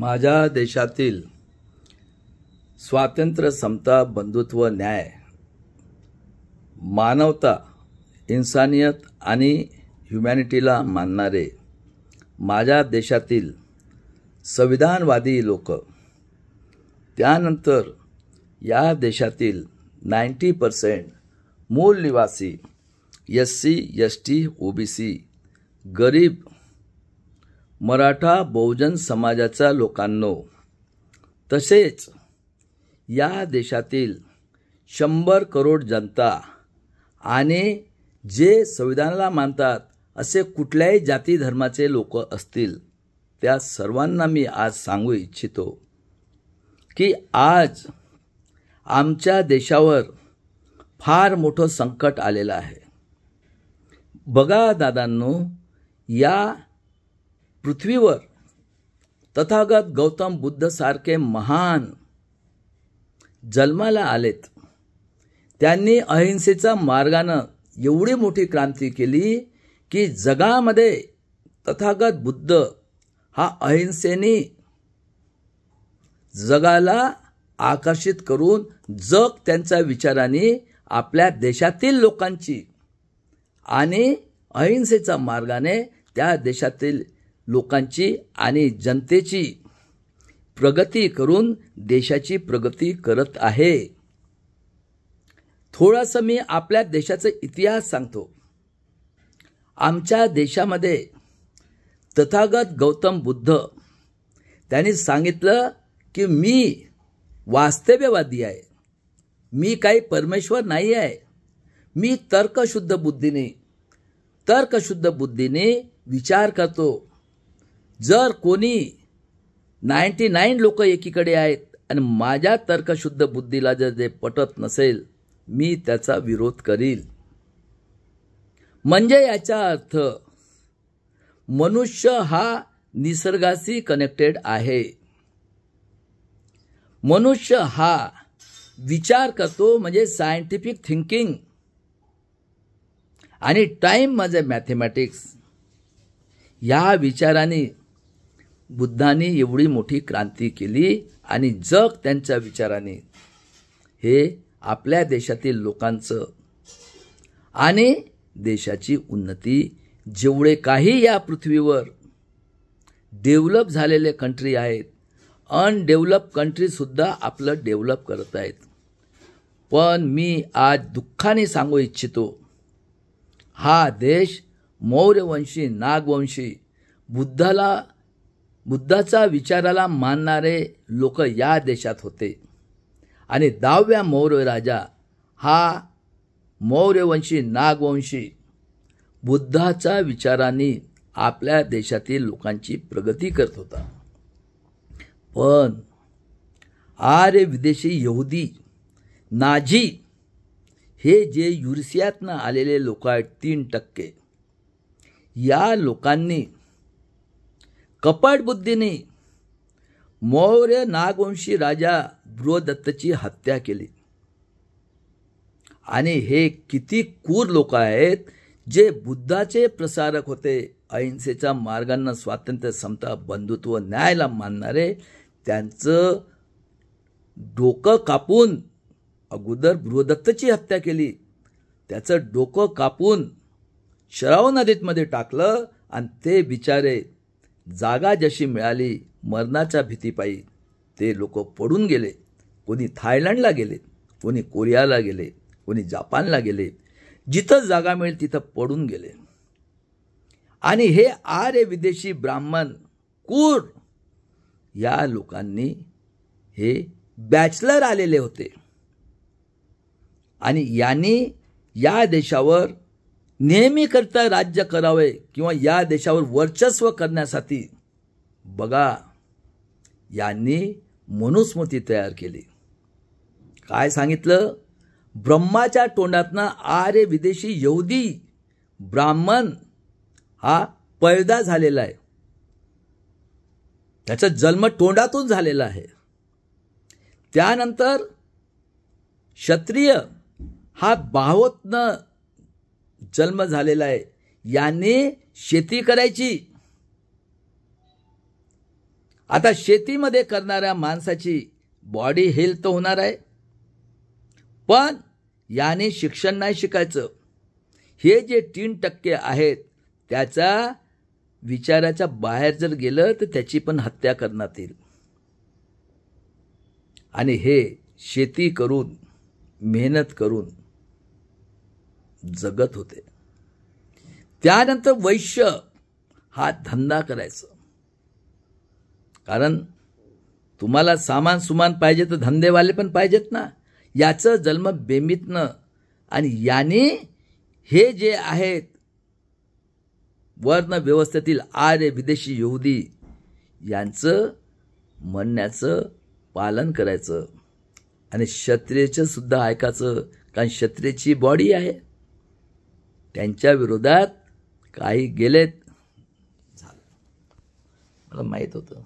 माझ्या देशातील स्वातंत्र्य, समता, बंधुत्व, न्याय, मानवता, इन्सानियत आणि ह्युमॅनिटीला मानणारे माझ्या देशातील संविधानवादी लोक, त्यानंतर या देशातील 90% मूल निवासी SC, ST, OBC, गरीब, मराठा, बहुजन समाजाच्या लोकांनो, तसेच या देशातील 100 करोड जनता आणि जे संविधानाला मानतात असे कुठल्याही जाती धर्माचे लोक असतील, त्या सर्वांना मी आज सांगू इच्छितो की आज आमच्या देशावर फार मोठं संकट आलेलं आहे. बघा दादांनो, या पृथ्वीवर तथागत गौतम बुद्ध सारखे महान जन्माला आलेत. त्यांनी अहिंसेच्या मार्गानं एवढी मोठी क्रांती केली की जगामध्ये तथागत बुद्ध हा अहिंसेने जगाला आकर्षित करून जग त्यांच्या विचारांनी आपल्या देशातील लोकांची आणि अहिंसेच्या मार्गाने त्या देशातील लोकांची आणि जनतेची प्रगती करून देशाची प्रगती करत आहे. थोडासा मी आपल्या देशाचा इतिहास सांगतो. आमच्या देशामध्ये तथागत गौतम बुद्ध त्यांनी सांगितलं की मी वास्तव्यवादी आहे, मी काही परमेश्वर नाही आहे, मी तर्कशुद्ध बुद्धीने विचार करतो. जर कोणी 99 लोक एकीकडे आहेत आणि माझ्या तर्कशुद्ध बुद्धीला जर ते पटत नसेल, मी त्याचा विरोध करील. म्हणजे याचा अर्थ मनुष्य हा निसर्गाशी कनेक्टेड आहे. मनुष्य हा विचार करतो, म्हणजे सायंटिफिक थिंकिंग आणि टाइम म्हणजे मॅथमॅटिक्स. या विचाराने बुद्धांनी एवढी मोठी क्रांती केली आणि जग त्यांच्या विचाराने हे आपल्या देशातील लोकांचं आणि देशाची उन्नती, जेवढे काही या पृथ्वीवर डेव्हलप झालेले कंट्री आहेत, अनडेव्हलप कंट्रीसुद्धा आपलं डेव्हलप करत आहेत. पण मी आज दुःखाने सांगू इच्छितो, हा देश मौर्यवंशी, नागवंशी, बुद्धाचा विचाराला मानणारे लोक या देशात होते आणि 10व्या मौर्य राजा हा मौर्यवंशी, नागवंशी, बुद्धाच्या विचारांनी आपल्या देशातील लोकांची प्रगती करत होता. पण आर्य विदेशी यहुदी, नाझी हे जे युरेशियातनं आलेले लोक आहेत 3%, या लोकांनी कपट बुद्धीने मौर्य नागवंशी राजा बृहदत्तची हत्या केली. आणि हे किती क्रूर लोक आहेत जे बुद्धाचे प्रसारक होते, अहिंसेच्या मार्गांना स्वातंत्र्य, समता, बंधुत्व, न्यायाला मानणारे. त्यांचं डोकं कापून, अगोदर बृहदत्तची हत्या केली, त्याचं डोकं कापून शराव नदीमध्ये टाकलं आणि ते बिचारे जागा जशी मिळाली मरणाच्या भीतीपायी ते लोक पडून गेले. कोणी थायलंडला गेले, कोणी कोरियाला गेले, कोणी जपानला गेले, जिथं जागा मिळेल तिथं पडून गेले. आणि हे आर्य विदेशी ब्राह्मण कूर या लोकांनी हे बॅचलर आलेले होते आणि यांनी या देशावर नेहमीकरता राज्य करावे किंवा या देशावर वर्चस्व करण्यासाठी बघा यांनी मनुस्मृती तयार केली. काय सांगितलं? ब्रह्माच्या तोंडातनं आर्य विदेशी यहुदी ब्राह्मण हा पैदा झालेला आहे, त्याचा जन्म तोंडातून झालेला आहे. त्यानंतर क्षत्रिय हा बाहोतनं जन्म झालेला आहे, यांनी शेती करायची आता शेतीमध्ये करणाऱ्या माणसाची बॉडी हेल्थ होणार आहे, पण याने शिक्षण नाही शिकायचं. हे जे 3% आहेत त्याचा विचाराच्या बाहेर जर गेलं तर त्याची पण हत्या करण्यात येईल. आणि हे शेती करून मेहनत करून जगत होते. त्यानंतर वैश्य हा धंदा करायचा. कारण तुम्हाला सामान सुमान पाहिजे तर धंदेवाले पण पाहिजेत ना. याचं जन्म बेंबीतनं, आणि याने हे जे आहेत वर्ण व्यवस्थेतील आर्य विदेशी यहुदी यांचं म्हणण्याचं पालन करायचं आणि क्षत्रियचं सुद्धा ऐकायचं. कारण क्षत्रियची बॉडी आहे. त्यांच्या विरोधात काही गेलेत झालं, मला माहीत होतं.